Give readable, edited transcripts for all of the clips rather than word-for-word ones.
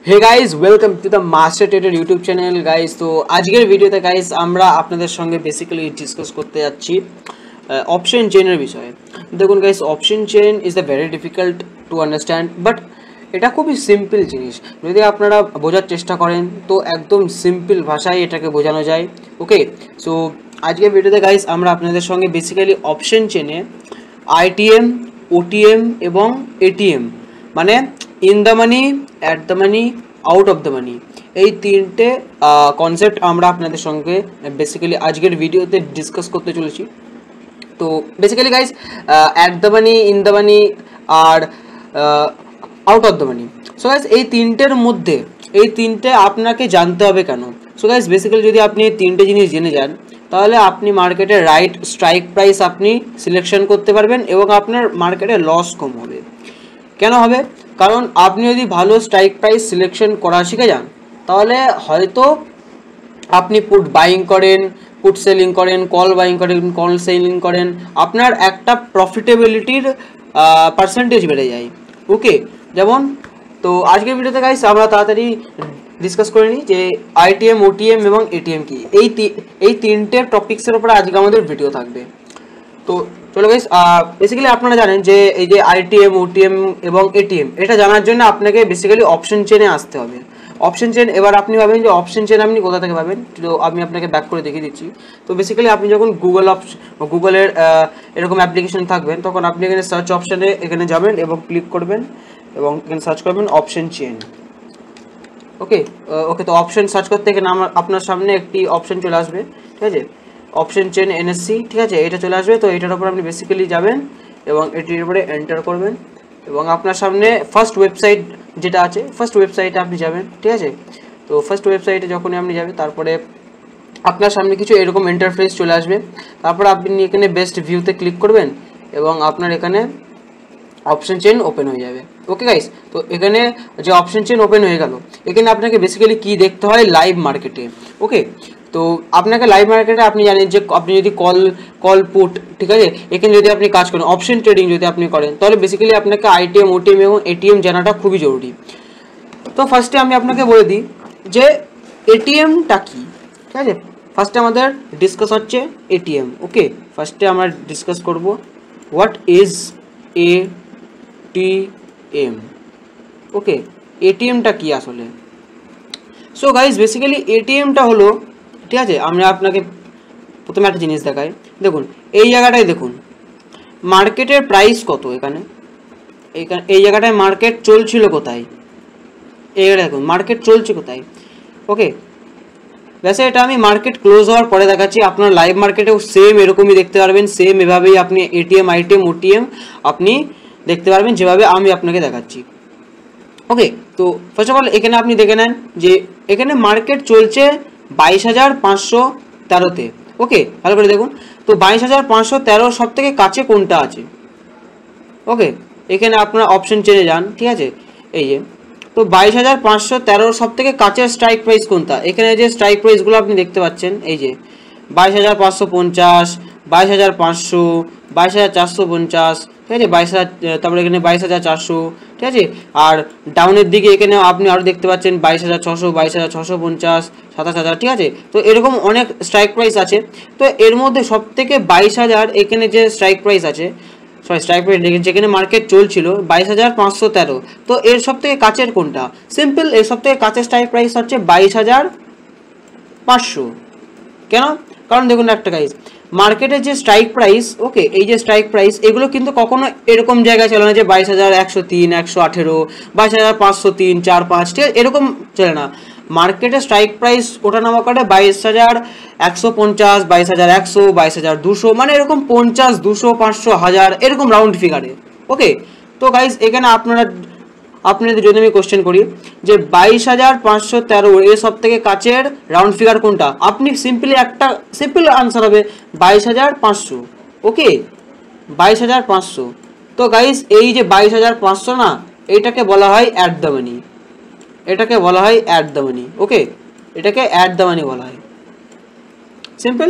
Hey guys welcome to the master trader YouTube channel guys. तो आजকের ভিডিওতে guys আমরা আপনাদের সঙ্গে বেসিক্যালি ডিসকাস করতে যাচ্ছি অপশন চেইনের বিষয়ে। দেখুন guys, option chain is a very difficult to understand, but এটা খুবই সিম্পল জিনিস। যদি আপনারা বোঝার চেষ্টা করেন তো একদম সিম্পল ভাষায় এটাকে বোঝানো যায়। ওকে, সো আজকের ভিডিওতে গাইস আমরা আপনাদের সঙ্গে বেসিক্যালি অপশন চেইনে আইটিএম, ওটিএম এবং এটিএম মানে in the money, at the money, out of the মানি, এই তিনটে কনসেপ্ট আমরা আপনাদের সঙ্গে বেসিক্যালি আজকের ভিডিওতে ডিসকাস করতে চলেছি। তো basically guys at the money, in the money আর out of the money, so guys এই তিনটের মধ্যে এই তিনটে আপনাকে জানতে হবে কেন। সো গাইস বেসিক্যালি যদি আপনি এই তিনটে জিনিস জেনে যান তাহলে আপনি মার্কেটে রাইট স্ট্রাইক প্রাইস আপনি সিলেকশন করতে পারবেন এবং আপনার মার্কেটে লস কম হবে। কেন হবে? কারণ আপনি যদি ভালো স্ট্রাইক প্রাইস সিলেকশন করা শিখে যান তাহলে হয়তো আপনি পুট বাইং করেন, পুট সেলিং করেন, কল বাইং করেন, কল সেলিং করেন, আপনার একটা প্রফিটেবিলিটির পার্সেন্টেজ বেড়ে যায়। ওকে, যেমন তো আজকের ভিডিওতে গাইস আমরা তাড়াতাড়ি ডিসকাস করে নিই যে আইটিএম, ওটিএম এবং এটিএম কি। এই তিনটে টপিক্সের উপরে আজকে আমাদের ভিডিও থাকবে। তো চলো গাইস, বেসিক্যালি আপনারা জানেন যে এই যে আইটিএম, ওটিএম এবং এটিএম, এটা জানার জন্য আপনাকে বেসিক্যালি অপশন চেনে আসতে হবে। অপশন চেন, এবার আপনি ভাবেন যে অপশন চেন আপনি কোথা থেকে পাবেন, তো আমি আপনাকে ব্যাক করে দেখিয়ে দিচ্ছি। তো বেসিক্যালি আপনি যখন গুগলের এরকম অ্যাপ্লিকেশন থাকবেন তখন আপনি এখানে সার্চ অপশানে এখানে যাবেন এবং ক্লিক করবেন এবং এখানে সার্চ করবেন অপশন চেন। ওকে, তো অপশন সার্চ করতে এখানে আপনার সামনে একটি অপশন চলে আসবে, ঠিক আছে, অপশন চেন এনএসসি, ঠিক আছে, এটা চলে আসবে। তো এটার উপর আপনি বেসিক্যালি যাবেন এবং এটির উপরে এন্টার করবেন এবং আপনার সামনে ফার্স্ট ওয়েবসাইট যেটা আছে, ফার্স্ট ওয়েবসাইটে আপনি যাবেন, ঠিক আছে। তো ফার্স্ট ওয়েবসাইটে যখনই আপনি যাবেন তারপরে আপনার সামনে কিছু এরকম ইন্টারফেস চলে আসবে। তারপর আপনি এখানে বেস্ট ভিউতে ক্লিক করবেন এবং আপনার এখানে অপশন চেন ওপেন হয়ে যাবে। ওকে গাইস, তো এখানে যে অপশন চেন ওপেন হয়ে গেল, এখানে আপনাকে বেসিক্যালি কি দেখতে হয়, লাইভ মার্কেটে। ওকে, তো আপনাকে লাইভ মার্কেটে আপনি জানেন যে আপনি যদি কল পুট, ঠিক আছে, এখানে যদি আপনি কাজ করেন, অপশন ট্রেডিং যদি আপনি করেন তাহলে বেসিক্যালি আপনাকে আইটিএম, ওটিএম এবং এটিএম জানাটা খুবই জরুরি। তো ফার্স্টে আমি আপনাকে বলে দিই যে এটিএমটা কি, ঠিক আছে। ফার্স্টে আমাদের ডিসকাস হচ্ছে এটিএম। ওকে, ফার্স্টে আমরা ডিসকাস করব হোয়াট ইজ এটিএম। ওকে, এটিএমটা কি আসলে। সো গাইজ বেসিক্যালি এটিএমটা হলো, ঠিক আছে, আমরা আপনাকে প্রথমে একটা জিনিস দেখাই। দেখুন এই জায়গাটায় দেখুন মার্কেটের প্রাইস কত, এখানে এই জায়গাটায় মার্কেট চলছিল কোথায়, এই জায়গাটা দেখুন মার্কেট চলছে কোথায়। ওকে, ব্যাসে এটা আমি মার্কেট ক্লোজ হওয়ার পরে দেখাচ্ছি। আপনার লাইভ মার্কেটেও সেম এরকমই দেখতে পারবেন, সেম এভাবেই আপনি এটিএম, আইটিএম, ওটিএম আপনি দেখতে পারবেন যেভাবে আমি আপনাকে দেখাচ্ছি। ওকে, তো ফার্স্ট অফ অল এখানে আপনি দেখে নেন যে এখানে মার্কেট চলছে 22,513-তে। ওকে, ভালো করে দেখুন। তো 22,513 সব থেকে কাছে কোনটা আছে। ওকে, এখানে আপনার অপশন চেনে যান, ঠিক আছে, এই যে তো 22,513 সব থেকে কাছের স্ট্রাইক প্রাইস কোনটা। এখানে যে স্ট্রাইক প্রাইসগুলো আপনি দেখতে পাচ্ছেন, এই যে 22,550, 22,500, 22,450, ঠিক আছে, 22,000, তারপরে এখানে 22,400, ঠিক আছে। আর ডাউনের দিকে এখানে আপনি আরও দেখতে পাচ্ছেন 22,600, 22,650, 27,000, ঠিক আছে। তো এরকম অনেক স্ট্রাইক প্রাইস আছে। তো এর মধ্যে সব থেকে 22,000 এখানে যে স্ট্রাইক প্রাইস আছে, স্ট্রাইক প্রাইস যেখানে মার্কেট চলছিল 22,513, তো এর সব থেকে কাছের কোনটা। সিম্পল, এর সব থেকে কাছের স্ট্রাইক প্রাইস হচ্ছে 22,500। কেন? কারণ দেখুন একটা গাইজ, মার্কেটের যে স্ট্রাইক প্রাইস, ওকে, এই যে স্ট্রাইক প্রাইস এগুলো কিন্তু কখনো এরকম জায়গায় চলে না যে 22,103, 118, 22,503, 4, 5, ঠিক আছে, এরকম চলে না। মার্কেটের স্ট্রাইক প্রাইস ওটা নামা করে 22,150, 22,100, 22,200, মানে এরকম 50, 200, 500, 1000 এরকম রাউন্ড ফিগারে। ওকে, তো গাইজ এখানে আপনাদের যদি আমি কোশ্চেন করি যে 22,513 এর সব থেকে কাছের রাউন্ড ফিগার কোনটা, আপনি সিম্পলি একটা সিম্পল আনসার হবে 22,500। ওকে, 22,500। তো গাইজ এই যে 22,500 না, এইটাকে বলা হয় অ্যাট দ্য মানি, এটাকে বলা হয় অ্যাট দ্য মানি। ওকে, এটাকে অ্যাট দ্য মানি বলা হয়। সিম্পল,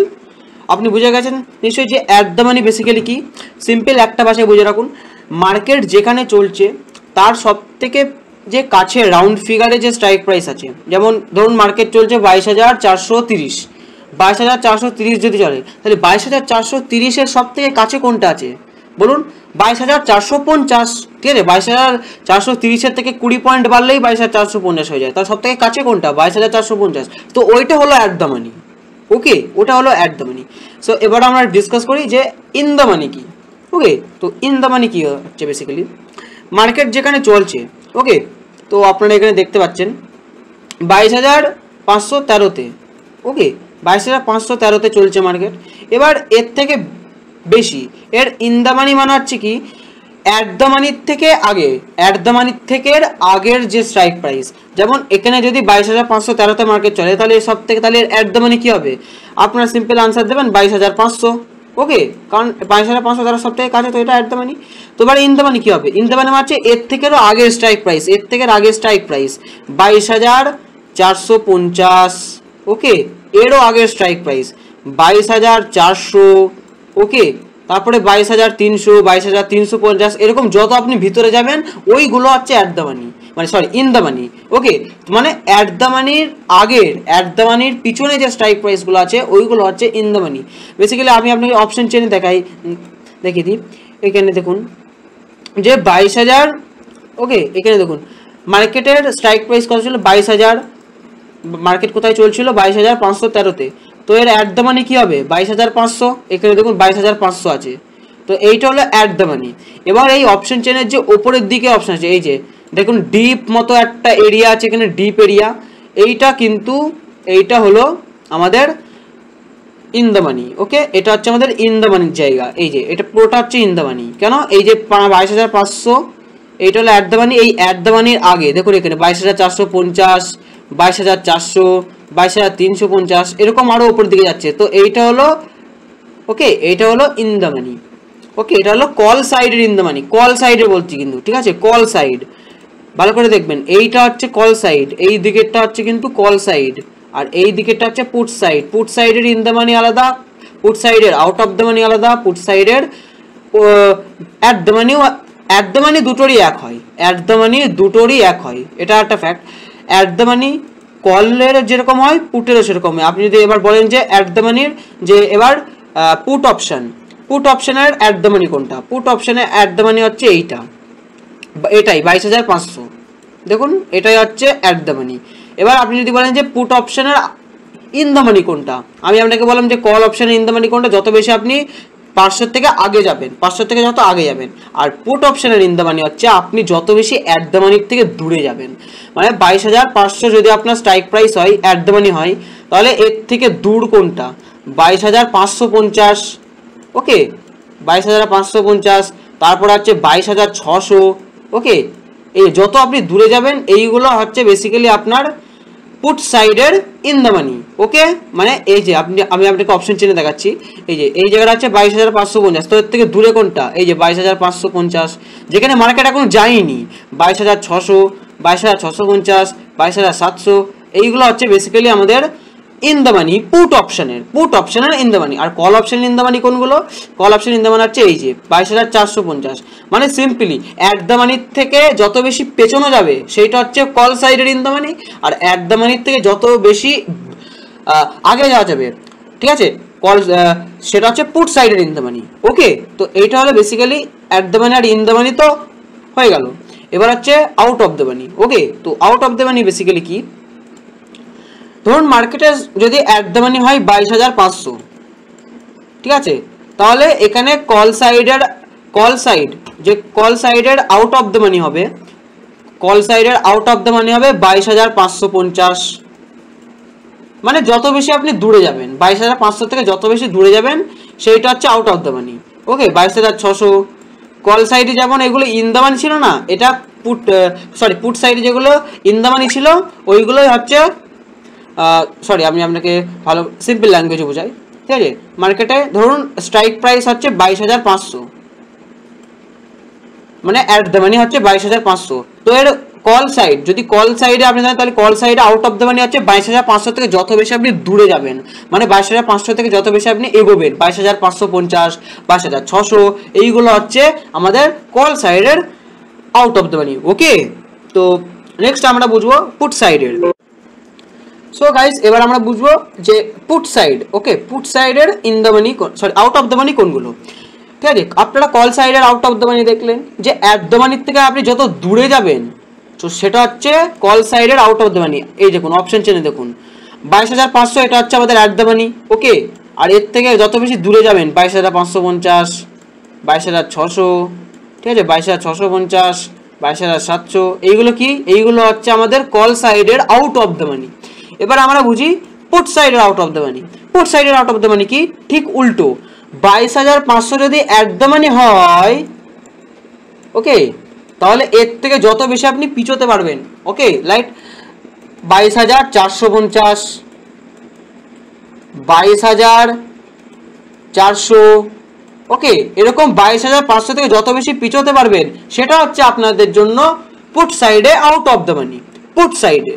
আপনি বুঝে গেছেন নিশ্চয়ই যে অ্যাট দ্য মানি বেসিক্যালি কি। সিম্পল একটা ভাষায় বুঝে রাখুন, মার্কেট যেখানে চলছে তার সব থেকে যে কাছে রাউন্ড ফিগারে যে স্ট্রাইক প্রাইস আছে, যেমন ধরুন মার্কেট চলছে 22,430, 22,430 যদি চলে, তাহলে 22,430-এর সব থেকে কাছে কোনটা আছে বলুন? 22,450, ঠিক আছে? 22,430-এর থেকে 20 পয়েন্ট বাড়লেই 22,450 হয়ে যায়, তার সব থেকে কাছে কোনটা? 22,450। তো ওইটা হলো অ্যাট দ্য মানি, ওকে, ওটা হলো অ্যাট দ্য মানি। সো এবার আমরা ডিসকাস করি যে ইন দ্য মানি কি। ওকে, তো ইন দ্য মানি কি হচ্ছে? বেসিক্যালি মার্কেট যেখানে চলছে, ওকে, তো আপনারা এখানে দেখতে পাচ্ছেন 22,513-তে, ওকে, 22,513-তে চলছে মার্কেট। এবার এর থেকে বেশি, এর ইন দ্য মানি মানে হচ্ছে কি অ্যাট দ্য মানির থেকে আগে, অ্যাট দ্য মানির থেকে আগের যে স্ট্রাইক প্রাইস, যেমন এখানে যদি 22,513-তে মার্কেট চলে, তাহলে সব থেকে তাহলে অ্যাট দ্য মানি কী হবে? আপনারা সিম্পল আনসার দেবেন 22,500, ওকে, কারণ 22,513 সব থেকে কাছে, তো এটা অ্যাট দ্য মানি। তো এবার ইন দ্য মানি কী হবে? ইন দ্য মানি হচ্ছে এর থেকেও আগের স্ট্রাইক প্রাইস, এর থেকে আগের স্ট্রাইক প্রাইস 22,450, ওকে, এরও আগের স্ট্রাইক প্রাইস 22,400, ওকে, তারপরে 22,300, 22,350, এরকম যত আপনি ভিতরে যাবেন ওইগুলো হচ্ছে অ্যাট দ্য মানি, মানে সরি ইন দ্য মানি, ওকে। মানে অ্যাট দ্য মানির আগের, অ্যাট দ্য মানির পিছনে যে স্ট্রাইক প্রাইসগুলো আছে ওইগুলো হচ্ছে ইন দ্য মানি। বেসিক্যালি আমি আপনাকে অপশন চেনে দেখিয়ে দিই। এখানে দেখুন যে 22,000, ওকে, এখানে দেখুন মার্কেটের স্ট্রাইক প্রাইস কত ছিল? 22,000, মার্কেট কোথায় চলছিল? 22,513-তে। তো এর অ্যাট দ্য মানি কী হবে? 22,500, এখানে দেখুন 22,500 আছে, তো এইটা হলো অ্যাট দ্য মানি। এবার এই অপশন চেনের যে ওপরের দিকে অপশন আছে, এই যে দেখুন ডিপ মতো একটা এরিয়া আছে এখানে, ডিপ এরিয়া, এইটা কিন্তু এইটা হলো আমাদের ইন দ্য মানি, ওকে, এটা হচ্ছে আমাদের ইন দ্য মানির জায়গা। এই যে এটা পুরোটা হচ্ছে ইন দ্য মানি। কেন? এই যে 22,500 এইটা হলো অ্যাট দ্য মানি। এই অ্যাট দ্য মানির আগে দেখুন এখানে 22,450, 22,400, 22,350, এরকম আরও উপর দিকে যাচ্ছে। তো এইটা হলো, ওকে, এইটা হলো ইন দ্য মানি, ওকে, এটা হলো কল সাইডের ইন দ্য মানি। কল সাইডে বলছি কিন্তু, ঠিক আছে, কল সাইড, ভালো করে দেখবেন, এইটা হচ্ছে কল সাইড, এই দিকেরটা হচ্ছে কিন্তু কল সাইড, আর এই দিকেরটা হচ্ছে পুট সাইড। পুট সাইডের ইন দ্য মানি আলাদা, পুট সাইডের আউট অফ দ্য মানি আলাদা, পুট সাইডের অ্যাট দ্য মানিও, অ্যাট দ্য মানি দুটোরই এক হয়, অ্যাট দ্য মানি দুটোরই এক হয়, এটা একটা ফ্যাক্ট। অ্যাট দ্য মানি কলের যেরকম হয় পুটেরও সেরকম হয়। আপনি যদি এবার বলেন যে অ্যাট দ্য মানির যে এবার পুট অপশান, পুট অপশানের অ্যাট দ্য মানি কোনটা? পুট অপশানের অ্যাট দ্য মানি হচ্ছে এইটা, এটাই 22,500, দেখুন এটাই হচ্ছে অ্যাট দ্য মানি। এবার আপনি যদি বলেন যে পুট অপশানের ইন দ্য মানি কোনটা, আমি আপনাকে বললাম যে কল অপশানের ইন দ্য মানি কোনটা, যত বেশি আপনি 500 থেকে আগে যাবেন, 500 থেকে যত আগে যাবেন। আর পুট অপশানের ইন দ্য মানি হচ্ছে আপনি যত বেশি অ্যাট দ্য মানির থেকে দূরে যাবেন। মানে 22,500 যদি আপনার স্ট্রাইক প্রাইস হয়, অ্যাট দ্য মানি হয়, তাহলে এর থেকে দূর কোনটা? 22,550, ওকে, 22,550, তারপর হচ্ছে 22,600, ওকে, এই যত আপনি দূরে যাবেন এইগুলো হচ্ছে বেসিক্যালি আপনার পুট সাইডের ইন দ্য মানি, ওকে। মানে এই যে আমি আপনাকে অপশন চেনে দেখাচ্ছি, এই যে এই জায়গাটা হচ্ছে 22,550, তো এর থেকে দূরে কোনটা? এই যে 22,550, যেখানে মার্কেট এখন যায়নি, 22,600, 22,650, 22,700, এইগুলো হচ্ছে বেসিক্যালি আমাদের ইন দ্য মানি পুট অপশানের, পুট অপশানের ইন দ্য মানি। আর call option in the money কোনগুলো? Call option in the money হচ্ছে এই যে 22,450। মানে সিম্পলি অ্যাট দ্য মানির থেকে যত বেশি পেছনো যাবে সেইটা হচ্ছে কল সাইডের ইন দ্য মানি, আর অ্যাট দ্য মানির থেকে যত বেশি আগে যাওয়া যাবে, ঠিক আছে, কল সেটা হচ্ছে পুট সাইডের ইন দ্য মানি, ওকে। তো এইটা হলো বেসিক্যালি অ্যাট দ্য মানি আর ইন দ্য মানি তো হয়ে গেল। এবার হচ্ছে out of the money, okay. তো out of the money basically কি? ধরুন মার্কেটে যদি অ্যাট দ্য মানি হয় 22,500, ঠিক আছে, তাহলে এখানে কল সাইডের আউট অফ দ্য মানি হবে, কল সাইডের আউট অফ দ্য মানি হবে 22,550। মানে যত বেশি আপনি দূরে যাবেন, 22,500 থেকে যত বেশি দূরে যাবেন সেইটা হচ্ছে out of the money, okay. 22,600 call সাইডে যেমন এগুলো ইন দ্য মানি ছিল না, এটা পুট সাইডে যেগুলো ইন দ্য মানি ছিল ওইগুলোই হচ্ছে, সরি আমি আপনাকে ভালো সিম্পল ল্যাঙ্গুয়েজে বোঝাই, ঠিক আছে। মার্কেটে ধরুন স্ট্রাইক প্রাইস হচ্ছে 22,500, মানে অ্যাট দ্য মানি হচ্ছে 22,500। তো এর কল সাইড, যদি কল সাইডে আপনি জানেন তাহলে কল সাইডে আউট অফ দ্য মানি হচ্ছে 22,500 থেকে যত বেশি আপনি দূরে যাবেন, মানে 22,500 থেকে যত বেশি আপনি এগোবেন, 22,550, 22,600, এইগুলো হচ্ছে আমাদের কল সাইডের out of the money, okay. তো নেক্সট আমরা বুঝবো পুট সাইডের। সো গাইস এবার আমরা বুঝবো যে পুট সাইড, ওকে, পুট সাইডের in the money, sorry out of the money কোনগুলো। ঠিক আছে, আপনারা কল সাইডের আউট অফ দ্য মানি দেখলেন যে অ্যাট দ্য মানির থেকে আপনি যত দূরে যাবেন, তো সেটা হচ্ছে কল সাইডের আউট অফ দ্য মানি। এই দেখুন অপশন চেনে দেখুন 22,500, এটা হচ্ছে আমাদের অ্যাট দ্য মানি, ওকে। আর এর থেকে যত বেশি দূরে যাবেন 22,550, 22,600, ঠিক আছে, 22,650, 22,700, এইগুলো কি, এইগুলো হচ্ছে আমাদের কল সাইডের আউট অফ দ্য মানি। এবার আমরা বুঝি পুট সাইডের out of the money. Put সাইডের আউট অফ দ্য মানি কি, ঠিক উল্টো। 22,500 যদি অ্যাট দ্য মানি হয়, ওকে, তাহলে এর থেকে যত বেশি আপনি পিছোতে পারবেন, ওকে, লাইক 22,450, 22,400, ওকে, এরকম 22,500 থেকে যত বেশি পিছোতে পারবেন সেটা হচ্ছে আপনাদের জন্য পুট সাইডে out of the money, put সাইডে।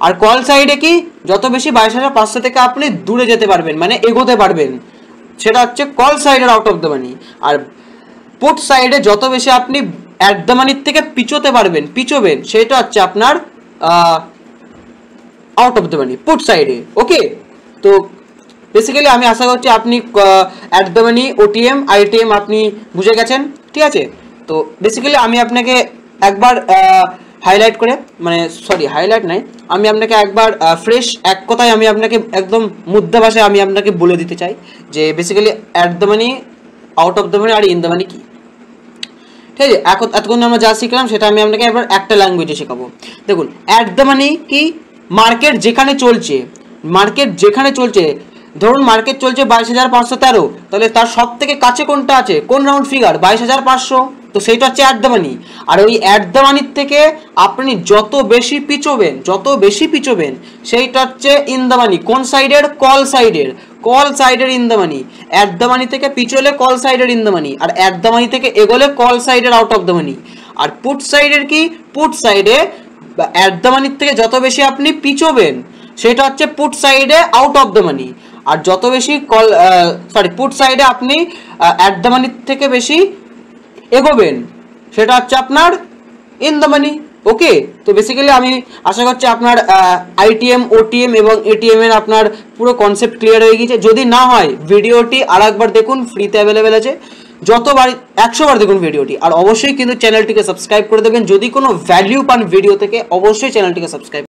আর কল সাইডে কি, যত বেশি 22,500 থেকে আপনি দূরে যেতে পারবেন, মানে এগোতে পারবেন, সেটা হচ্ছে কল সাইডের আউট অফ দ্য মানি। আর পুট সাইডে যত বেশি আপনি অ্যাট দ্য মানির থেকে পিছোতে পারবেন, পিছোবেন, সেটা হচ্ছে আপনার out of the money, put সাইডে, ওকে। তো বেসিক্যালি আমি আশা করছি আপনি at the money, OTM, ITM আপনি বুঝে গেছেন, ঠিক আছে। তো বেসিক্যালি আমি আপনাকে একবার হাইলাইট করে, মানে সরি হাইলাইট নাই, আমি আপনাকে একবার ফ্রেশ এক কথায় আমি আপনাকে একদম মুদ্রা ভাষায় আমি আপনাকে বলে দিতে চাই যে basically at the money, out of the money আর ইন দ্য মানি কি। ঠিক আছে, এতক্ষণ আমরা যা শিখলাম সেটা আমি আপনাকে এবার একটা ল্যাঙ্গুয়েজে শেখাবো। দেখুন অ্যাট দ্য মানি কি, মার্কেট যেখানে চলছে, মার্কেট যেখানে চলছে, ধরুন মার্কেট চলছে 22,513, তাহলে তার সব থেকে কাছে কোনটা আছে, কোন রাউন্ড ফিগার, 22,500, তো সেইটা হচ্ছে অ্যাট দ্য মানি। আর ওই অ্যাট দ্য মানির থেকে আপনি যত বেশি পিছোবেন, যত বেশি পিছোবেন, সেইটা হচ্ছে ইন দ্য মানি। কোন সাইডের, কল সাইডের, কল সাইডের in the money. At the money থেকে পিছোলে কল সাইডের ইন দ্য মানি, আর অ্যাট দ্য মানি থেকে এগোলে কল সাইডের আউট অফ দ্য মানি। আর পুট সাইডের কি, পুট সাইডে অ্যাট দ্য মানির থেকে যত বেশি আপনি পিছোবেন সেটা হচ্ছে পুট সাইডে আউট অফ দ্য মানি। আর যত বেশি পুট সাইডে আপনি অ্যাট দ্য মানির থেকে বেশি এগোবেন সেটা হচ্ছে আপনার ইন দ্য মানি, ওকে। তো বেসিক্যালি আমি আশা করছি আপনার আইটিএম, ওটিএম এবং এটিএম এর আপনার পুরো কনসেপ্ট ক্লিয়ার হয়ে গেছে। যদি না হয় ভিডিওটি আর একবার দেখুন, ফ্রিতে অ্যাভেলেবেল আছে, যতবার 100 বার দেখুন ভিডিওটি। আর অবশ্যই কিন্তু চ্যানেলটিকে সাবস্ক্রাইব করে দেবেন, যদি কোনো ভ্যালিউ পান ভিডিও থেকে অবশ্যই চ্যানেলটিকে সাবস্ক্রাইব